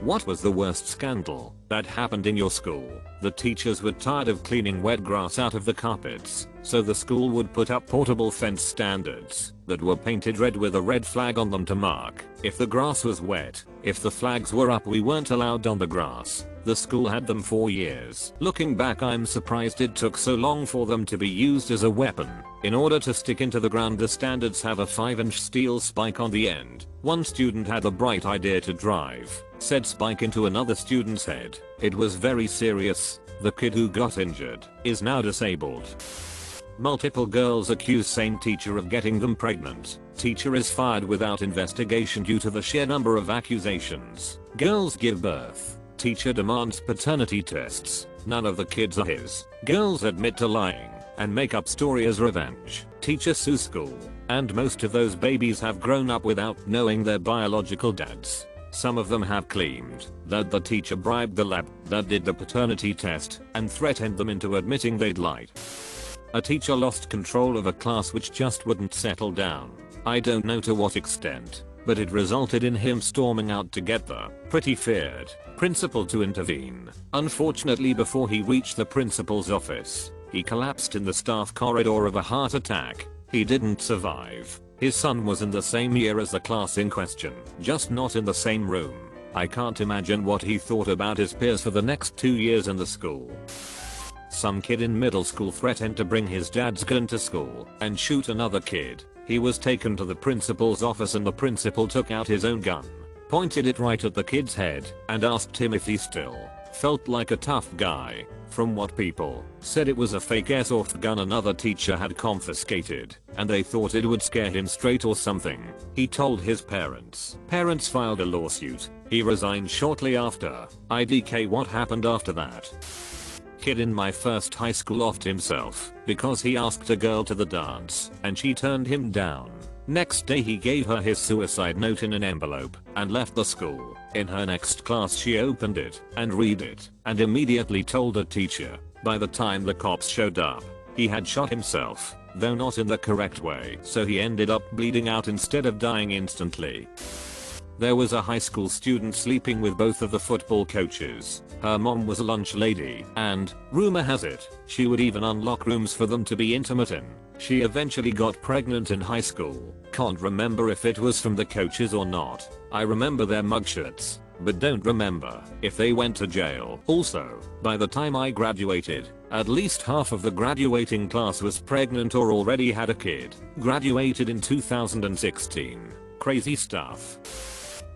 What was the worst scandal that happened in your school? The teachers were tired of cleaning wet grass out of the carpets, so the school would put up portable fence standards that were painted red with a red flag on them to mark if the grass was wet. If the flags were up, we weren't allowed on the grass. The school had them for years. Looking back, I'm surprised it took so long for them to be used as a weapon. In order to stick into the ground, the standards have a 5-inch steel spike on the end. One student had the bright idea to drive said spike into another student's head. It was very serious. The kid who got injured is now disabled. Multiple girls accuse same teacher of getting them pregnant. Teacher is fired without investigation due to the sheer number of accusations. Girls give birth. Teacher demands paternity tests. None of the kids are his. Girls admit to lying and make up story as revenge. Teacher sues school. And most of those babies have grown up without knowing their biological dads. Some of them have claimed that the teacher bribed the lab that did the paternity test and threatened them into admitting they'd lied. A teacher lost control of a class which just wouldn't settle down. I don't know to what extent, but it resulted in him storming out to get the pretty feared principal to intervene. Unfortunately, before he reached the principal's office, he collapsed in the staff corridor of a heart attack. He didn't survive. His son was in the same year as the class in question, just not in the same room. I can't imagine what he thought about his peers for the next 2 years in the school. Some kid in middle school threatened to bring his dad's gun to school and shoot another kid. He was taken to the principal's office and the principal took out his own gun, pointed it right at the kid's head, and asked him if he still felt like a tough guy. From what people said, it was a fake airsoft gun another teacher had confiscated, and they thought it would scare him straight or something. He told his parents. Parents filed a lawsuit. He resigned shortly after. IDK. What happened after that? Kid in my first high school offed himself because he asked a girl to the dance and she turned him down. Next day he gave her his suicide note in an envelope and left the school. In her next class she opened it and read it and immediately told a teacher. By the time the cops showed up, he had shot himself, though not in the correct way, so he ended up bleeding out instead of dying instantly. There was a high school student sleeping with both of the football coaches. Her mom was a lunch lady and, rumor has it, she would even unlock rooms for them to be intimate in. She eventually got pregnant in high school. Can't remember if it was from the coaches or not. I remember their mugshots, but don't remember if they went to jail. Also, by the time I graduated, at least half of the graduating class was pregnant or already had a kid. Graduated in 2016. Crazy stuff.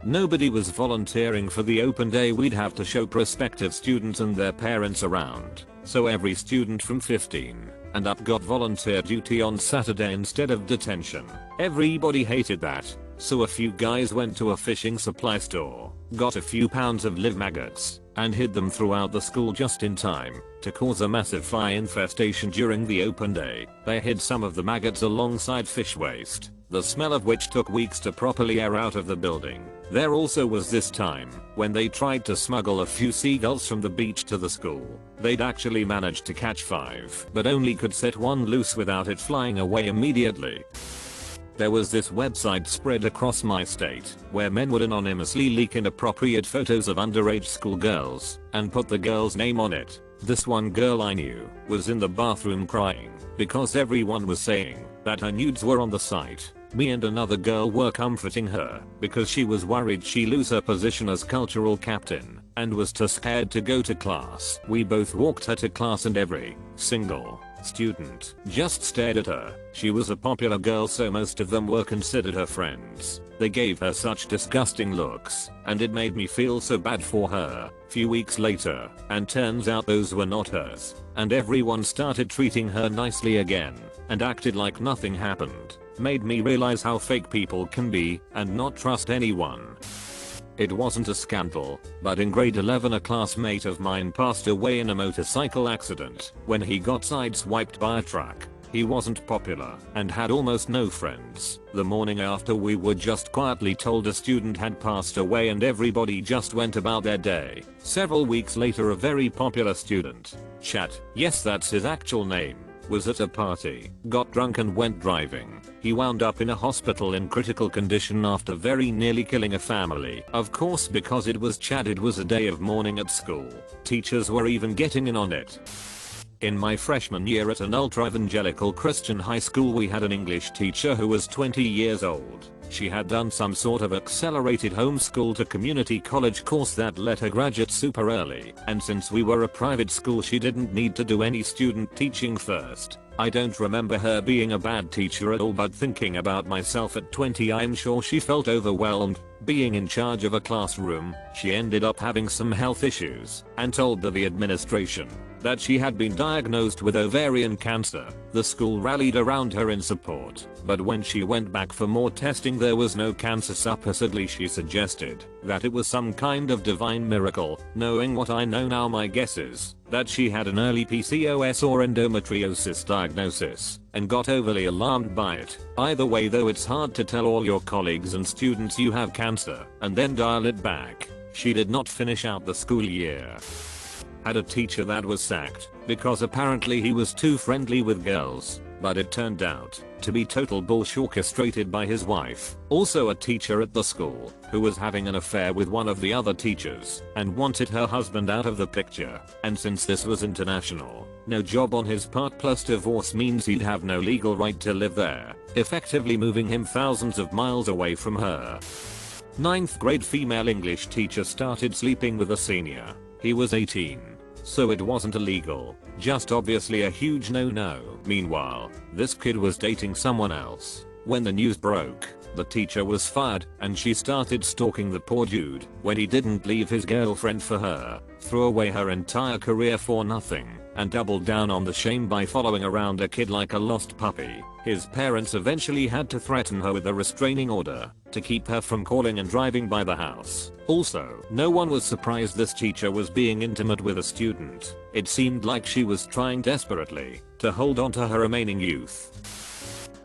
Nobody was volunteering for the open day. We'd have to show prospective students and their parents around, so every student from 15 and up got volunteer duty on Saturday instead of detention. Everybody hated that, so a few guys went to a fishing supply store, got a few pounds of live maggots, and hid them throughout the school just in time to cause a massive fly infestation during the open day. They hid some of the maggots alongside fish waste, the smell of which took weeks to properly air out of the building. There also was this time when they tried to smuggle a few seagulls from the beach to the school. They'd actually managed to catch 5, but only could set one loose without it flying away immediately. There was this website spread across my state where men would anonymously leak inappropriate photos of underage schoolgirls and put the girl's name on it. This one girl I knew was in the bathroom crying because everyone was saying that her nudes were on the site. Me and another girl were comforting her because she was worried she'd lose her position as cultural captain and was too scared to go to class. We both walked her to class and every single student just stared at her. She was a popular girl, so most of them were considered her friends. They gave her such disgusting looks and it made me feel so bad for her. Few weeks later, and turns out those were not hers, and everyone started treating her nicely again and acted like nothing happened. Made me realize how fake people can be and not trust anyone. It wasn't a scandal, but in grade 11 a classmate of mine passed away in a motorcycle accident when he got sideswiped by a truck. He wasn't popular and had almost no friends. The morning after, we were just quietly told a student had passed away and everybody just went about their day. Several weeks later, a very popular student, Chat, yes that's his actual name, was at a party, got drunk and went driving. He wound up in a hospital in critical condition after very nearly killing a family. Of course, because it was Chad, it was a day of mourning at school. Teachers were even getting in on it. In my freshman year at an ultra-evangelical Christian high school, we had an English teacher who was 20 years old. She had done some sort of accelerated homeschool to community college course that let her graduate super early, and since we were a private school she didn't need to do any student teaching first. I don't remember her being a bad teacher at all, but thinking about myself at 20, I'm sure she felt overwhelmed. Being in charge of a classroom, she ended up having some health issues and told the administration that she had been diagnosed with ovarian cancer. The school rallied around her in support, but when she went back for more testing there was no cancer. Supposedly she suggested that it was some kind of divine miracle. Knowing what I know now, my guess is that she had an early PCOS or endometriosis diagnosis and got overly alarmed by it. Either way though, it's hard to tell all your colleagues and students you have cancer and then dial it back. She did not finish out the school year. Had a teacher that was sacked because apparently he was too friendly with girls, but it turned out to be total bullshit orchestrated by his wife. Also a teacher at the school who was having an affair with one of the other teachers and wanted her husband out of the picture, and since this was international, no job on his part plus divorce means he'd have no legal right to live there, effectively moving him thousands of miles away from her. 9th grade female English teacher started sleeping with a senior. He was 18, so it wasn't illegal, just obviously a huge no-no. Meanwhile, this kid was dating someone else. When the news broke, the teacher was fired and she started stalking the poor dude. When he didn't leave his girlfriend for her, threw away her entire career for nothing, and doubled down on the shame by following around a kid like a lost puppy. His parents eventually had to threaten her with a restraining order to keep her from calling and driving by the house. Also, no one was surprised this teacher was being intimate with a student. It seemed like she was trying desperately to hold on to her remaining youth.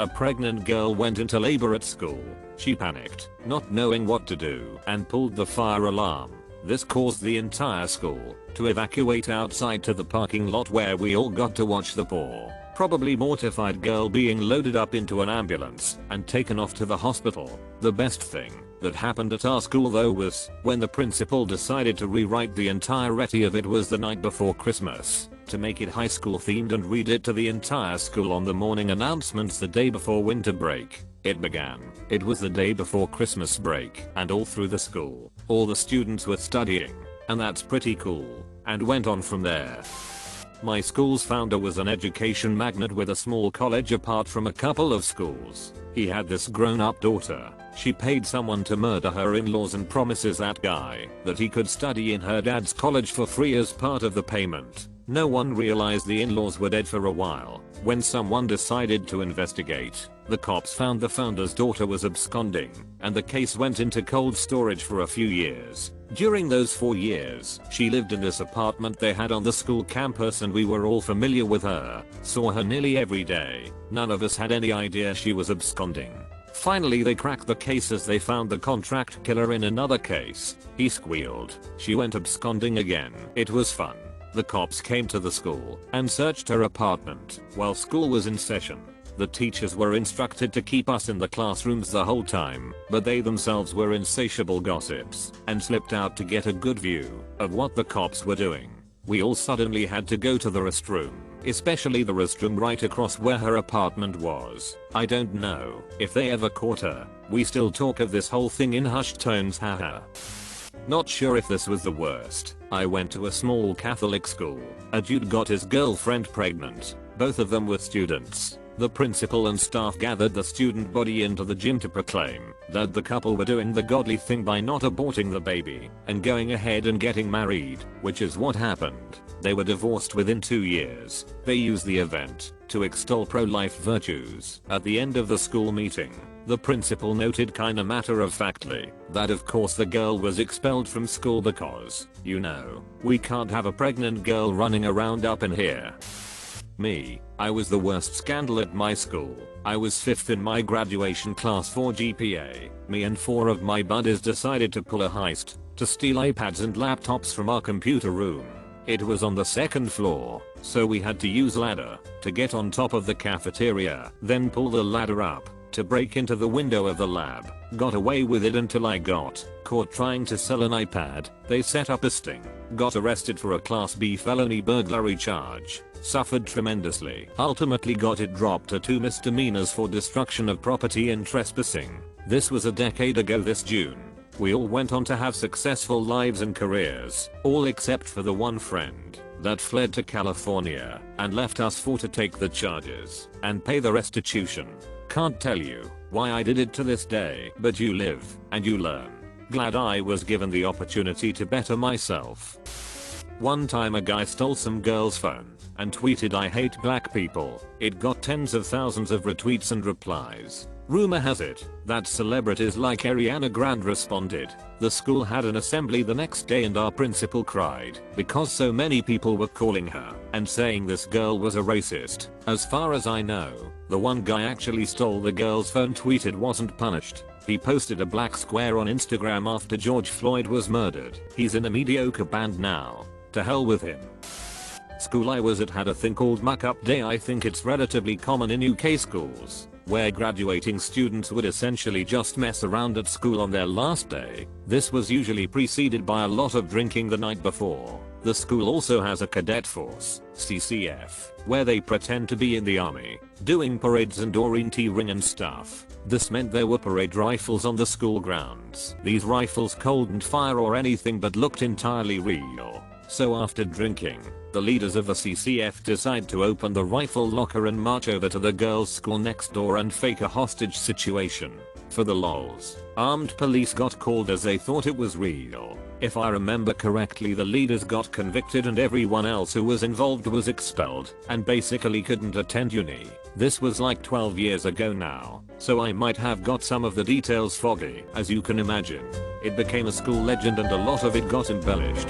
A pregnant girl went into labor at school. She panicked, not knowing what to do, and pulled the fire alarm. This caused the entire school to evacuate outside to the parking lot, where we all got to watch the poor, probably mortified girl being loaded up into an ambulance and taken off to the hospital. The best thing that happened at our school though was when the principal decided to rewrite the entirety of It Was the Night Before Christmas to make it high school themed and read it to the entire school on the morning announcements the day before winter break. It began, "It was the day before Christmas break," and all through the school, all the students were studying, and that's pretty cool, and went on from there. My school's founder was an education magnate with a small college apart from a couple of schools. He had this grown-up daughter. She paid someone to murder her in-laws and promises that guy that he could study in her dad's college for free as part of the payment. No one realized the in-laws were dead for a while. When someone decided to investigate, the cops found the founder's daughter was absconding, and the case went into cold storage for a few years. During those 4 years, she lived in this apartment they had on the school campus, and we were all familiar with her, saw her nearly every day. None of us had any idea she was absconding. Finally they cracked the case as they found the contract killer in another case. He squealed. She went absconding again. It was fun. The cops came to the school and searched her apartment while school was in session. The teachers were instructed to keep us in the classrooms the whole time, but they themselves were insatiable gossips and slipped out to get a good view of what the cops were doing. We all suddenly had to go to the restroom, especially the restroom right across where her apartment was. I don't know if they ever caught her. We still talk of this whole thing in hushed tones, haha. Not sure if this was the worst. I went to a small Catholic school. A dude got his girlfriend pregnant. Both of them were students. The principal and staff gathered the student body into the gym to proclaim that the couple were doing the godly thing by not aborting the baby and going ahead and getting married, which is what happened. They were divorced within 2 years. They used the event to extol pro-life virtues. At the end of the school meeting, the principal noted kinda matter-of-factly that of course the girl was expelled from school because, you know, we can't have a pregnant girl running around up in here. Me, I was the worst scandal at my school. I was 5th in my graduation class for GPA. Me and 4 of my buddies decided to pull a heist to steal iPads and laptops from our computer room. It was on the 2nd floor, So we had to use ladder to get on top of the cafeteria, then pull the ladder up to break into the window of the lab. Got away with it until I got caught trying to sell an iPad. They set up a sting. Got arrested for a Class B felony burglary charge. Suffered tremendously. Ultimately got it dropped to 2 misdemeanors for destruction of property and trespassing. This was a decade ago this June. We all went on to have successful lives and careers, all except for the one friend that fled to California and left us for to take the charges and pay the restitution. Can't tell you why I did it to this day, but you live and you learn. Glad I was given the opportunity to better myself. One time a guy stole some girl's phone and tweeted "I hate black people." It got tens of thousands of retweets and replies. Rumor has it that celebrities like Ariana Grande responded. The school had an assembly the next day and our principal cried because so many people were calling her and saying this girl was a racist. As far as I know, the one guy actually stole the girl's phone tweeted wasn't punished. He posted a black square on Instagram after George Floyd was murdered. He's in a mediocre band now. To hell with him. School I was at had a thing called muck-up day. I think it's relatively common in UK schools, where graduating students would essentially just mess around at school on their last day. This was usually preceded by a lot of drinking the night before. The school also has a cadet force, CCF, where they pretend to be in the army, doing parades and orienteering and stuff. This meant there were parade rifles on the school grounds. These rifles couldn't fire or anything but looked entirely real. So after drinking, the leaders of the CCF decide to open the rifle locker and march over to the girls' school next door and fake a hostage situation. For the lols, armed police got called as they thought it was real. If I remember correctly, the leaders got convicted and everyone else who was involved was expelled and basically couldn't attend uni. This was like 12 years ago now, so I might have got some of the details foggy. As you can imagine, it became a school legend and a lot of it got embellished.